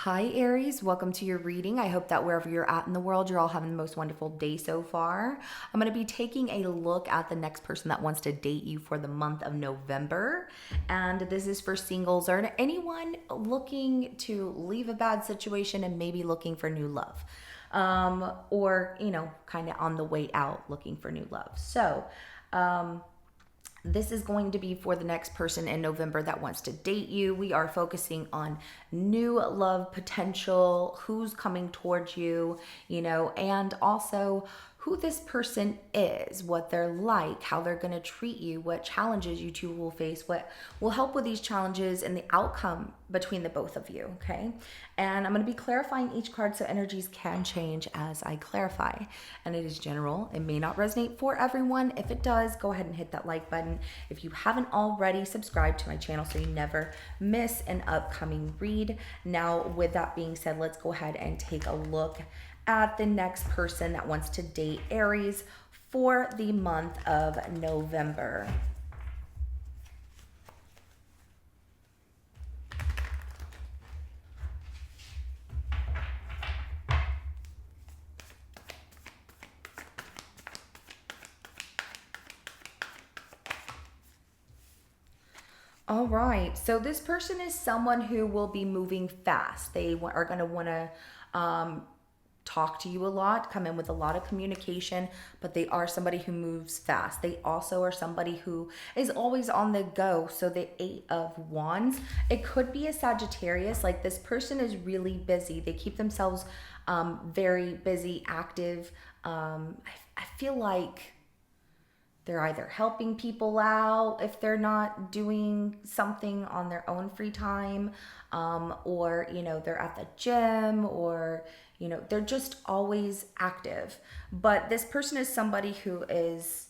Hi, Aries. Welcome to your reading. I hope that wherever you're at in the world, you're all having the most wonderful day so far. I'm going to be taking a look at the next person that wants to date you for the month of November. And this is for singles or anyone looking to leave a bad situation and maybe looking for new love. Or, kind of on the way out looking for new love. This is going to be for the next person in November that wants to date you. We are focusing on new love potential, who's coming towards you, and also who this person is, what they're like, how they're going to treat you, what challenges you two will face, what will help with these challenges and the outcome between the both of you, okay? And I'm going to be clarifying each card so energies can change as I clarify. And it is general. It may not resonate for everyone. If it does, go ahead and hit that like button. If you haven't already, subscribe to my channel so you never miss an upcoming read. Now, with that being said, let's go ahead and take a look at the next person that wants to date Aries for the month of November. All right, so this person is someone who will be moving fast. They are going to want to talk to you a lot, come in with a lot of communication, but they are somebody who moves fast. They also are somebody who is always on the go. So the Eight of Wands, it could be a Sagittarius. Like, this person is really busy. They keep themselves very busy, active. I feel like they're either helping people out if they're not doing something on their own free time, or, they're at the gym, or, they're just always active. But this person is somebody who is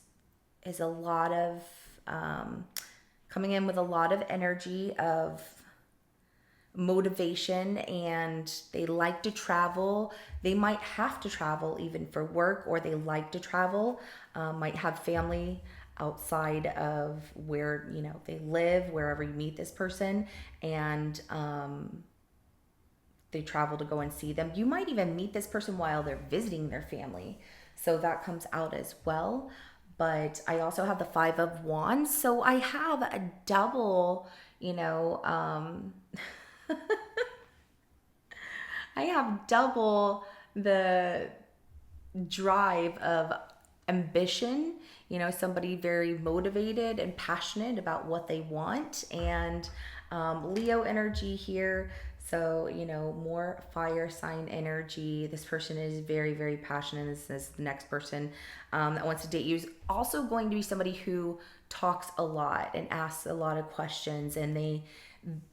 a lot of, coming in with a lot of energy, of motivation, and they like to travel. They might have to travel even for work, or they like to travel, might have family outside of where they live, wherever you meet this person, and they travel to go and see them. You might even meet this person while they're visiting their family, so that comes out as well. But I also have the Five of Wands, so I have a double, I have double the drive of ambition, somebody very motivated and passionate about what they want, and Leo energy here. So, more fire sign energy. This person is very, very passionate. This is the next person that wants to date you is also going to be somebody who talks a lot and asks a lot of questions, and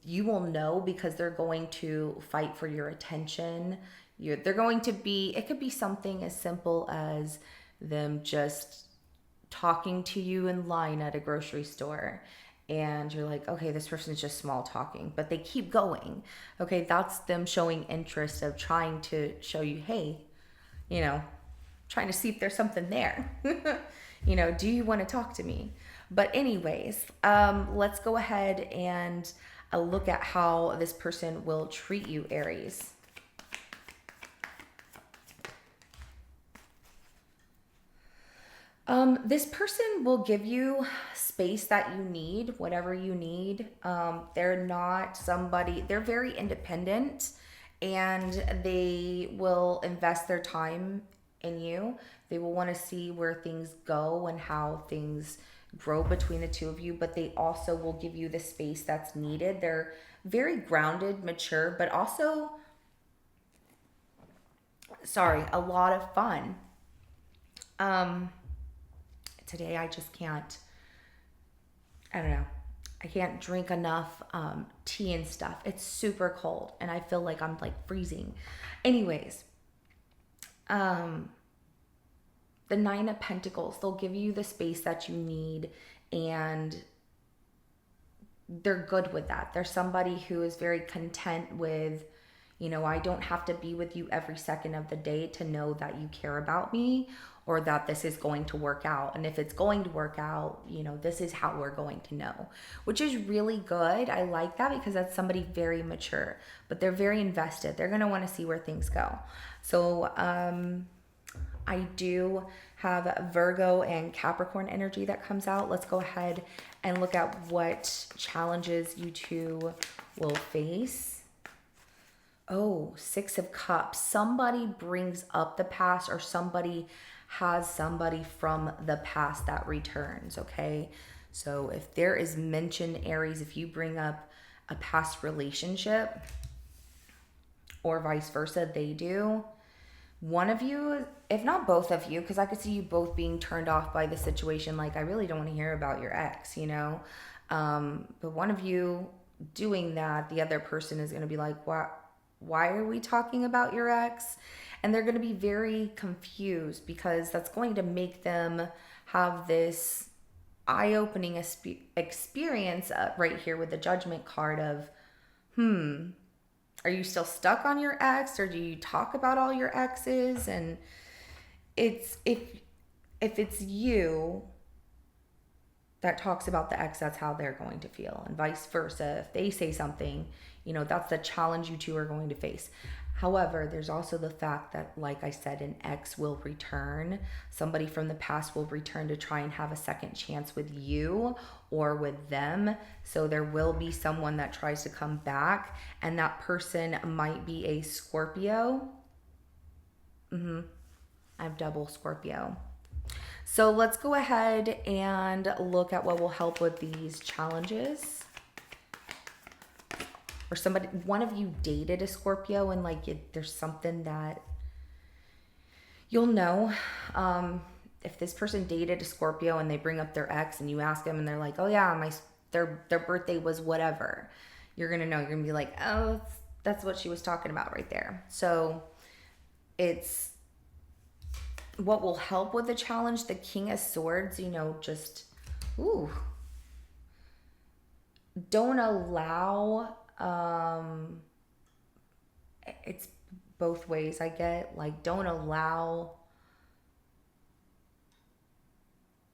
you will know because they're going to fight for your attention. They're going to be, it could be something as simple as them just talking to you in line at a grocery store, and you're like, okay, this person's just small talking, but they keep going. Okay, that's them showing interest, of trying to show you, hey, trying to see if there's something there. Do you want to talk to me? But anyways, let's go ahead and look at how this person will treat you, Aries. This person will give you space that you need, whatever you need. They're not somebody, they're very independent, and they will invest their time in you. They will want to see where things go and how things grow between the two of you, but they also will give you the space that's needed. They're very grounded, mature, but also, a lot of fun. Today I just can't, I don't know. I can't drink enough tea and stuff. It's super cold and I feel like I'm like freezing. Anyways, the Nine of Pentacles, they'll give you the space that you need, and they're good with that. They're somebody who is very content with, I don't have to be with you every second of the day to know that you care about me, or that this is going to work out. And if it's going to work out, this is how we're going to know, which is really good. I like that because that's somebody very mature, but they're very invested. They're going to want to see where things go. So, I do have Virgo and Capricorn energy that comes out. Let's go ahead and look at what challenges you two will face. Oh, Six of Cups. Somebody brings up the past, or somebody has somebody from the past that returns, okay? So if there is mention, Aries, if you bring up a past relationship, or vice versa, they do, one of you, if not both of you, because I could see you both being turned off by the situation, like, I really don't want to hear about your ex, but one of you doing that, the other person is going to be like, why are we talking about your ex? And they're going to be very confused, because that's going to make them have this eye-opening experience right here with the Judgment card of, are you still stuck on your ex, or do you talk about all your exes? And it's if it's you that talks about the ex, that's how they're going to feel, and vice versa. If they say something, that's the challenge you two are going to face. However, there's also the fact that, like I said, an ex will return. Somebody from the past will return to try and have a second chance with you or with them. So there will be someone that tries to come back, and that person might be a Scorpio. I have double Scorpio. So let's go ahead and look at what will help with these challenges. Or one of you dated a Scorpio, and there's something that you'll know. If this person dated a Scorpio and they bring up their ex, and you ask them and they're like, oh yeah, their birthday was whatever, you're going to know. You're going to be like, oh, that's what she was talking about right there. So it's what will help with the challenge. The King of Swords, don't allow, it's both ways I get, don't allow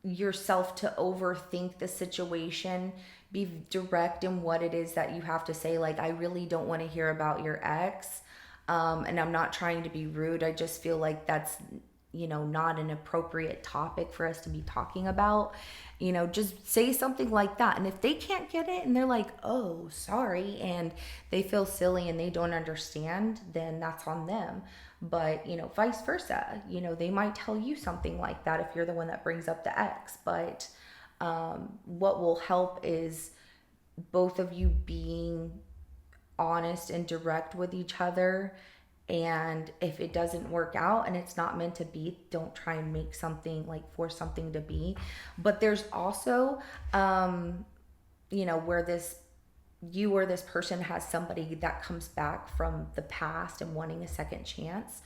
yourself to overthink the situation. Be direct in what it is that you have to say. I really don't want to hear about your ex. And I'm not trying to be rude. I just feel like that's, not an appropriate topic for us to be talking about. Just say something like that. And if they can't get it and they're like, oh, sorry, and they feel silly and they don't understand, then that's on them. But, vice versa, they might tell you something like that if you're the one that brings up the ex. But what will help is both of you being honest and direct with each other. And if it doesn't work out and it's not meant to be, don't try and make something, force something to be. But there's also, where you or this person has somebody that comes back from the past and wanting a second chance.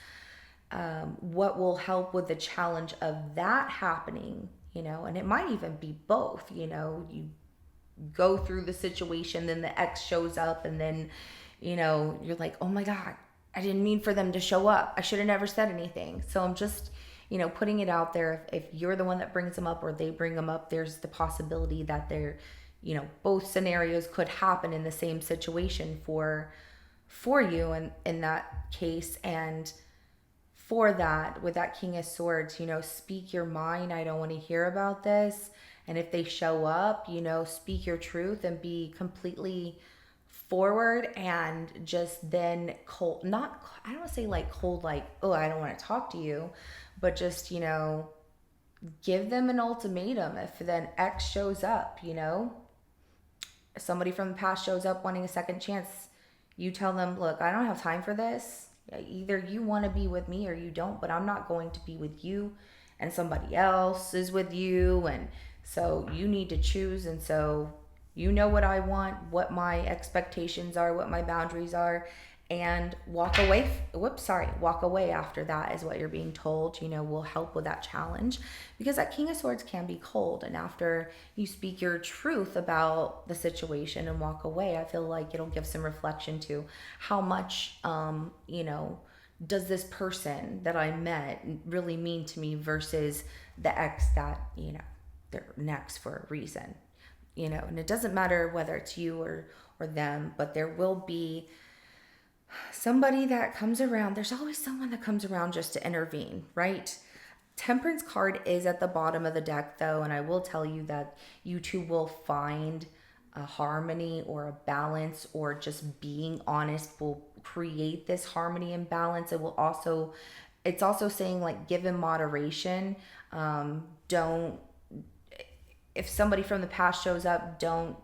What will help with the challenge of that happening, and it might even be both, you go through the situation, then the ex shows up, and then, you're like, oh my God, I didn't mean for them to show up. I should have never said anything. So I'm just, putting it out there. If you're the one that brings them up or they bring them up, there's the possibility that they're, both scenarios could happen in the same situation for you in that case. And for that, with that King of Swords, speak your mind. I don't want to hear about this. And if they show up, speak your truth and be completely forward, and just then cold, not, I don't want to say cold, oh, I don't want to talk to you, but just, give them an ultimatum. If then X shows up, somebody from the past shows up wanting a second chance, you tell them, look, I don't have time for this. Either you want to be with me or you don't, but I'm not going to be with you, and somebody else is with you, and so you need to choose. And so what I want, what my expectations are, what my boundaries are, and walk away. Walk away after that is what you're being told, will help with that challenge, because that King of Swords can be cold. And after you speak your truth about the situation and walk away, I feel like it'll give some reflection to how much, does this person that I met really mean to me versus the ex that, they're next for a reason. And it doesn't matter whether it's you or them, but there will be somebody that comes around. There's always someone that comes around just to intervene, right? Temperance card is at the bottom of the deck though, and I will tell you that you two will find a harmony or a balance, or just being honest will create this harmony and balance. It's also saying like give in moderation. Don't If somebody from the past shows up, don't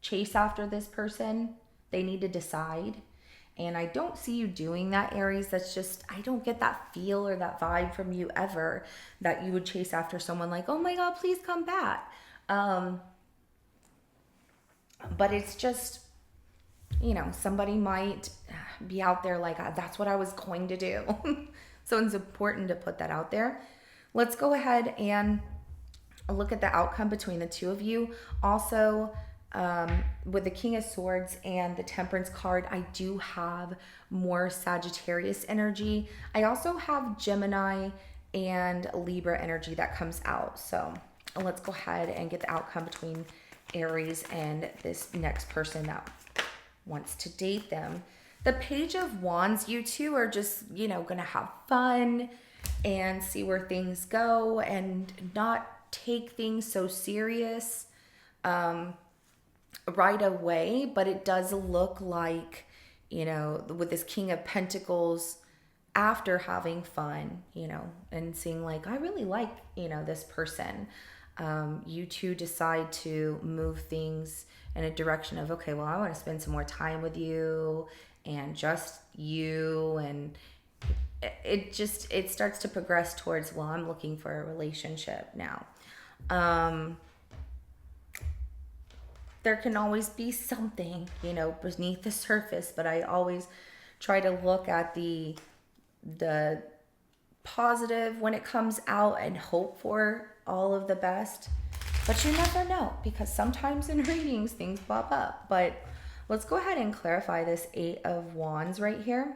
chase after this person. They need to decide. And I don't see you doing that, Aries. That's just, I don't get that feel or that vibe from you ever, that you would chase after someone like, oh my God, please come back. But it's just, somebody might be out there like, that's what I was going to do. So it's important to put that out there. Let's go ahead and look at the outcome between the two of you. Also, with the King of Swords and the Temperance card, I do have more Sagittarius energy. I also have Gemini and Libra energy that comes out. So let's go ahead and get the outcome between Aries and this next person that wants to date them. The Page of Wands, you two are just, gonna have fun and see where things go and not take things so serious right away. But it does look like, with this King of Pentacles, after having fun, and seeing like, I really like, this person, you two decide to move things in a direction of, okay, well, I want to spend some more time with you and just you. And it starts to progress towards, well, I'm looking for a relationship now. There can always be something, beneath the surface, but I always try to look at the positive when it comes out and hope for all of the best. But you never know, because sometimes in readings things pop up. But let's go ahead and clarify this 8 of Wands right here.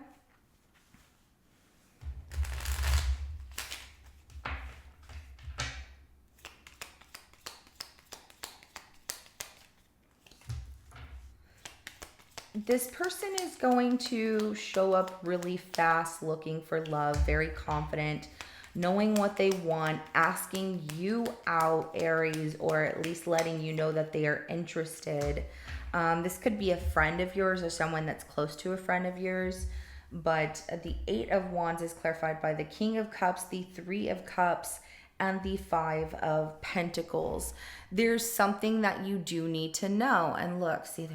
This person is going to show up really fast, looking for love, very confident, knowing what they want, asking you out, Aries, or at least letting you know that they are interested. This could be a friend of yours or someone that's close to a friend of yours. But the 8 of Wands is clarified by the King of Cups, the 3 of Cups, and the 5 of Pentacles. There's something that you do need to know. And look, see,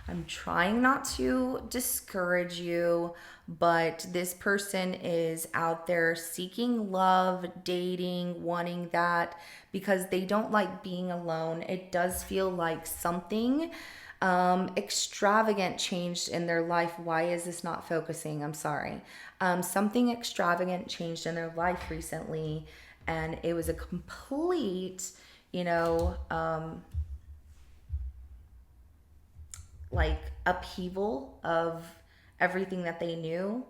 I'm trying not to discourage you, but this person is out there seeking love, dating, wanting that, because they don't like being alone. It does feel like something extravagant changed in their life. Why is this not focusing? I'm sorry. Something extravagant changed in their life recently, and it was a complete, like upheaval of everything that they knew.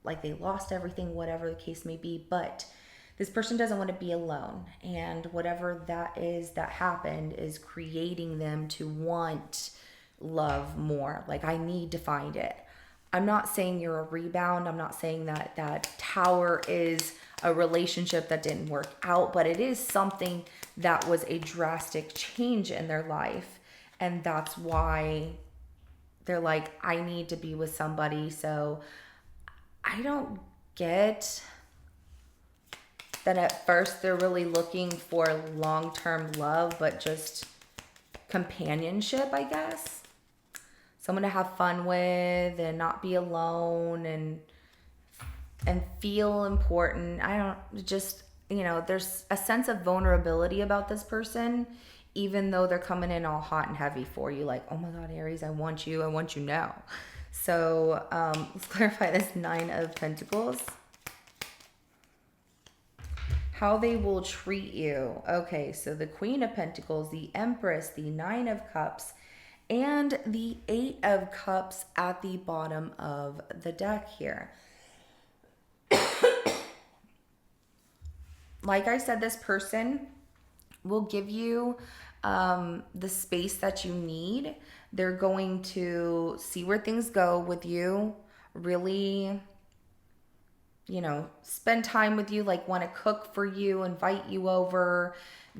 Like they lost everything, whatever the case may be. But this person doesn't want to be alone, and whatever that is that happened is creating them to want love more. Like, I need to find it. I'm not saying you're a rebound. I'm not saying that Tower is a relationship that didn't work out, but it is something that was a drastic change in their life. And that's why they're like, I need to be with somebody. So I don't get that at first they're really looking for long-term love, but just companionship, I guess. Someone to have fun with and not be alone and feel important. I don't just, there's a sense of vulnerability about this person, even though they're coming in all hot and heavy for you. Like, oh my God, Aries, I want you now. So let's clarify this 9 of Pentacles. How they will treat you. Okay, so the Queen of Pentacles, the Empress, the 9 of Cups, and the Eight of Cups at the bottom of the deck here. Like I said, this person will give you the space that you need. They're going to see where things go with you, really, spend time with you, like want to cook for you, invite you over,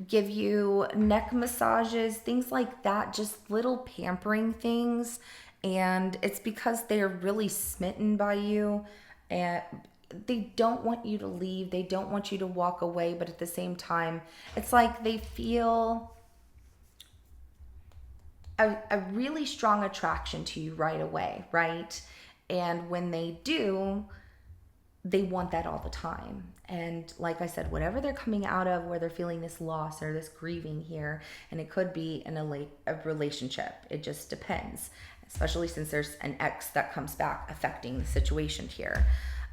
give you neck massages, things like that, just little pampering things. And it's because they're really smitten by you, and they don't want you to leave. They don't want you to walk away, but at the same time, it's like they feel a really strong attraction to you right away, right? And when they do, they want that all the time. And like I said, whatever they're coming out of, where they're feeling this loss or this grieving here, and it could be in a relationship, it just depends, especially since there's an ex that comes back affecting the situation here.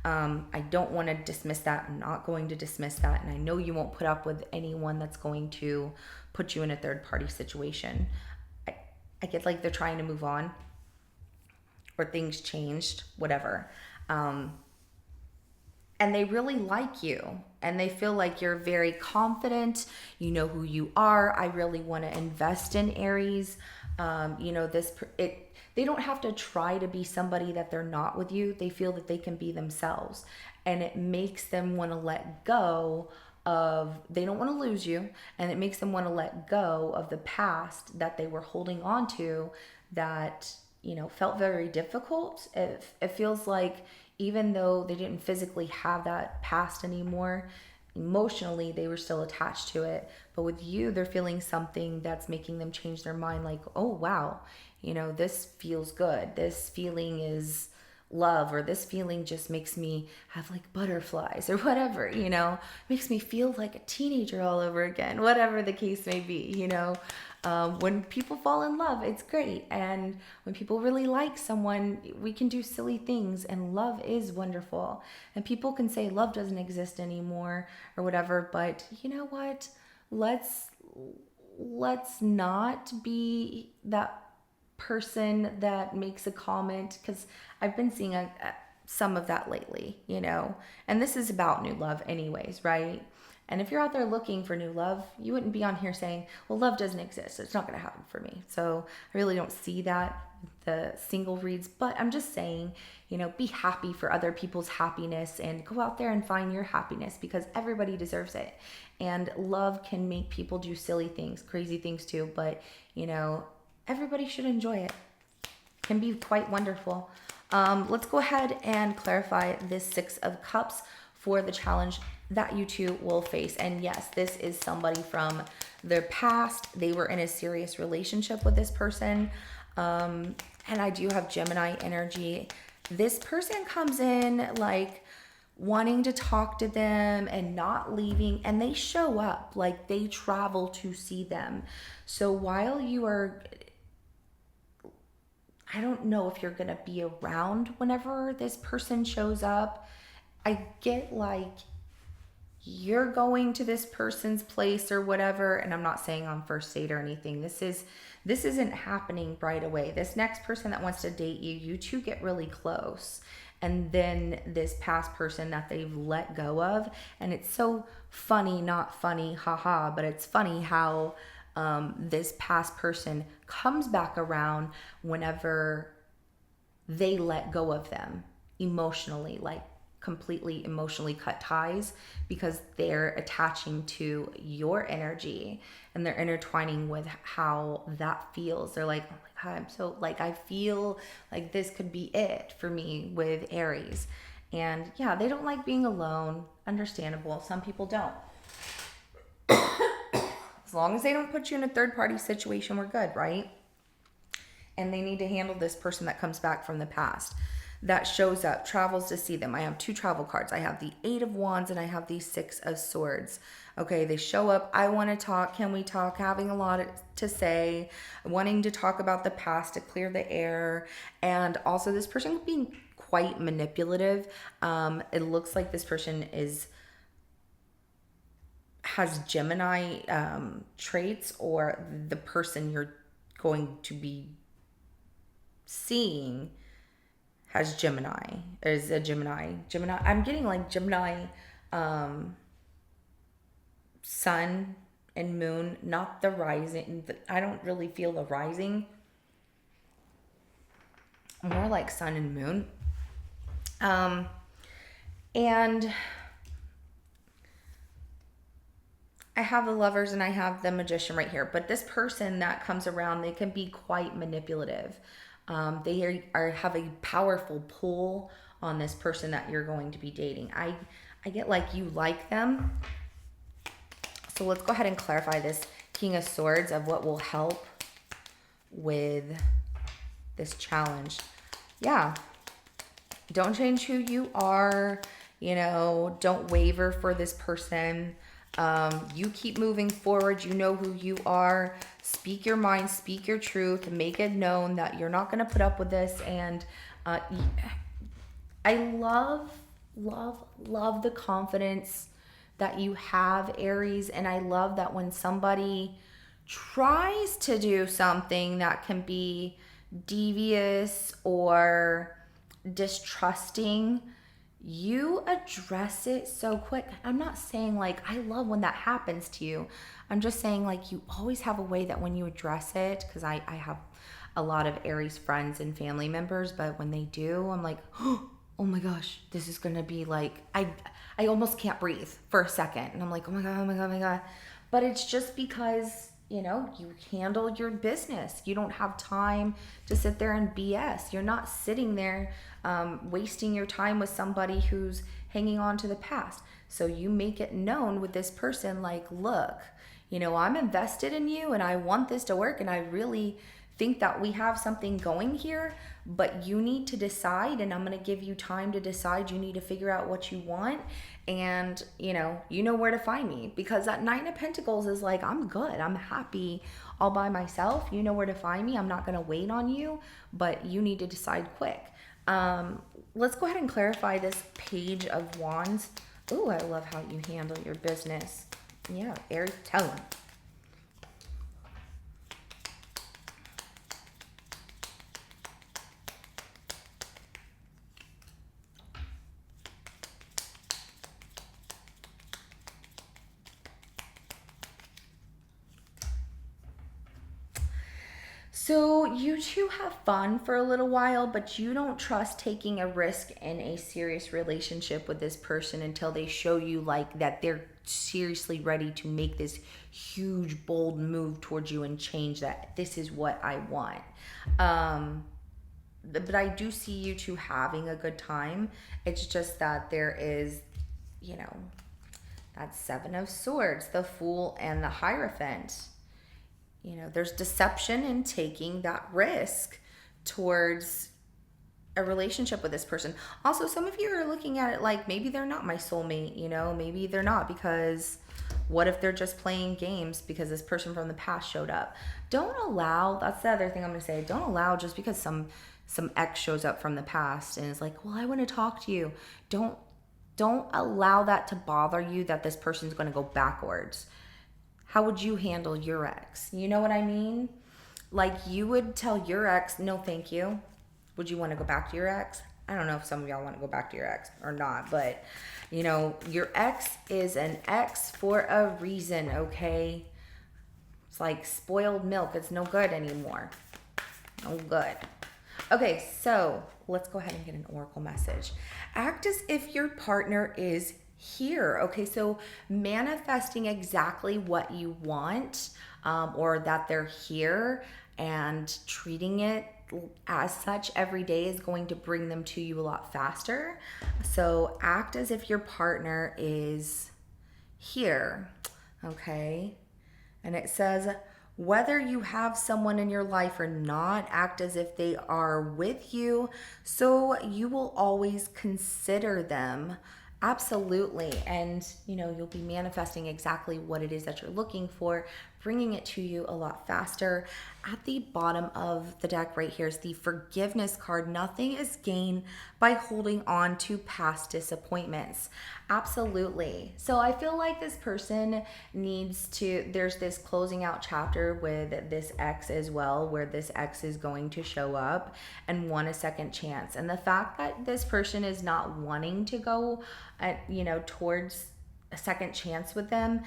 I don't want to dismiss that. I'm not going to dismiss that. And I know you won't put up with anyone that's going to put you in a third party situation. I get like they're trying to move on, or things changed, whatever. And they really like you, and they feel like you're very confident. You know who you are. I really want to invest in Aries. They don't have to try to be somebody that they're not with you. They feel that they can be themselves, and it makes them want to let go of, they don't want to lose you, and it makes them want to let go of the past that they were holding on to that, felt very difficult. It feels like even though they didn't physically have that past anymore, emotionally they were still attached to it. But with you, they're feeling something that's making them change their mind, like, oh wow, this feels good, this feeling is love, or this feeling just makes me have like butterflies, or whatever, makes me feel like a teenager all over again, whatever the case may be. When people fall in love, it's great. And when people really like someone, we can do silly things, and love is wonderful. And people can say love doesn't exist anymore or whatever, but you know what? Let's not be that person that makes a comment, because I've been seeing some of that lately, and this is about new love anyways, right? And if you're out there looking for new love, you wouldn't be on here saying, well, love doesn't exist, it's not going to happen for me. So I really don't see that, the single reads, but I'm just saying, be happy for other people's happiness, and go out there and find your happiness, because everybody deserves it. And love can make people do silly things, crazy things too, but everybody should enjoy it. It can be quite wonderful. Let's go ahead and clarify this Six of Cups for the challenge that you two will face. And yes, this is somebody from their past. They were in a serious relationship with this person. And I do have Gemini energy. This person comes in like wanting to talk to them and not leaving, and they show up, like they travel to see them. So while you are, I don't know if you're going to be around whenever this person shows up. I get like you're going to this person's place or whatever, and I'm not saying on first date or anything. This isn't happening right away. This next person that wants to date you, you two get really close. And then this past person that they've let go of, and it's so funny, not funny, haha, but it's funny how this past person comes back around whenever they let go of them emotionally, like completely emotionally cut ties, because they're attaching to your energy and they're intertwining with how that feels. They're like, oh my God, I'm so like, I feel like this could be it for me with Aries. And yeah, they don't like being alone. Understandable. Some people don't. As long as they don't put you in a third party situation, we're good, right? And they need to handle this person that comes back from the past, that shows up, travels to see them. I have two travel cards. I have the Eight of Wands and I have the Six of Swords. Okay, they show up. I want to talk. Can we talk? Having a lot to say, wanting to talk about the past to clear the air. And also this person being quite manipulative. It looks like this person has Gemini traits, or the person you're going to be seeing has Gemini. Is a Gemini. Gemini. I'm getting like Gemini, sun and moon, not the rising. I don't really feel the rising. More like sun and moon. And I have the Lovers and I have the Magician right here. But this person that comes around, they can be quite manipulative. They have a powerful pull on this person that you're going to be dating. I get like you like them. So let's go ahead and clarify this King of Swords of what will help with this challenge. Yeah. Don't change who you are. You know, don't waver for this person. You keep moving forward. You know who you are. Speak your mind, speak your truth, make it known that you're not going to put up with this. And I love the confidence that you have, Aries. And I love that when somebody tries to do something that can be devious or distrusting, you address it so quick. I'm not saying like I love when that happens to you. I'm just saying like you always have a way that when you address it, because I have a lot of Aries friends and family members, but when they do, I'm like, oh my gosh, this is gonna be like I almost can't breathe for a second. And I'm like, oh my God, oh my God, oh my God. But it's just because, you know, you handle your business. You don't have time to sit there and BS. You're not sitting there wasting your time with somebody who's hanging on to the past. So you make it known with this person like, look, you know, I'm invested in you and I want this to work and I really think that we have something going here, but you need to decide and I'm going to give you time to decide. You need to figure out what you want and, you know where to find me, because that Nine of Pentacles is like, I'm good. I'm happy all by myself. You know where to find me. I'm not going to wait on you, but you need to decide quick. Let's go ahead and clarify this Page of Wands. Ooh, I love how you handle your business. Yeah, Aries, tell them. So you two have fun for a little while, but you don't trust taking a risk in a serious relationship with this person until they show you like that they're seriously ready to make this huge, bold move towards you and change that. This is what I want. But I do see you two having a good time. It's just that there is, you know, that Seven of Swords, the Fool, and the Hierophant. You know, there's deception in taking that risk towards a relationship with this person. Also, some of you are looking at it like maybe they're not my soulmate, you know, maybe they're not, because what if they're just playing games because this person from the past showed up? Don't allow, that's the other thing I'm going to say, don't allow just because some ex shows up from the past and is like, well, I want to talk to you. Don't allow that to bother you that this person's going to go backwards. How would you handle your ex? You know what I mean? Like you would tell your ex, no, thank you. Would you want to go back to your ex? I don't know if some of y'all want to go back to your ex or not, but you know, your ex is an ex for a reason, okay? It's like spoiled milk. It's no good anymore. No good. Okay, so let's go ahead and get an oracle message. Act as if your partner is here. Okay, so manifesting exactly what you want, or that they're here, and treating it as such every day is going to bring them to you a lot faster. So act as if your partner is here. Okay, and it says, whether you have someone in your life or not, act as if they are with you, so you will always consider them. Absolutely. And, you know, you'll be manifesting exactly what it is that you're looking for. bringing it to you a lot faster. At the bottom of the deck right here is the forgiveness card. Nothing is gained by holding on to past disappointments. Absolutely. So I feel like this person needs to, there's this closing out chapter with this ex as well, where this ex is going to show up and want a second chance. And the fact that this person is not wanting to go towards a second chance with them,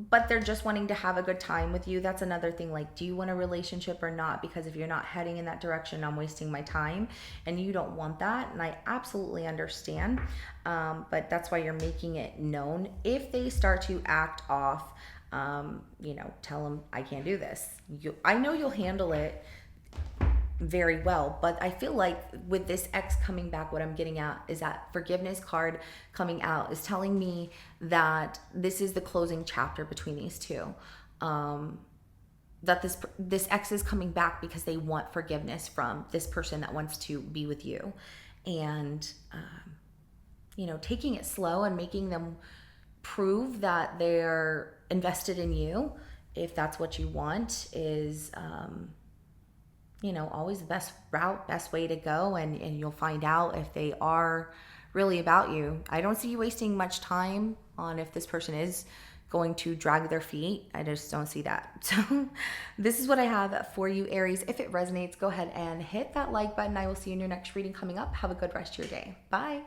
but they're just wanting to have a good time with you. That's another thing. Like, do you want a relationship or not? Because if you're not heading in that direction, I'm wasting my time, and you don't want that. And I absolutely understand. But that's why you're making it known. If they start to act off, tell them, I can't do this. I know you'll handle it very well, but I feel like with this ex coming back, what I'm getting at is that forgiveness card coming out is telling me that this is the closing chapter between these two. That this ex is coming back because they want forgiveness from this person that wants to be with you, and taking it slow and making them prove that they're invested in you, if that's what you want, is always the best route, best way to go. And you'll find out if they are really about you. I don't see you wasting much time on if this person is going to drag their feet. I just don't see that. So this is what I have for you, Aries. If it resonates, go ahead and hit that like button. I will see you in your next reading coming up. Have a good rest of your day. Bye.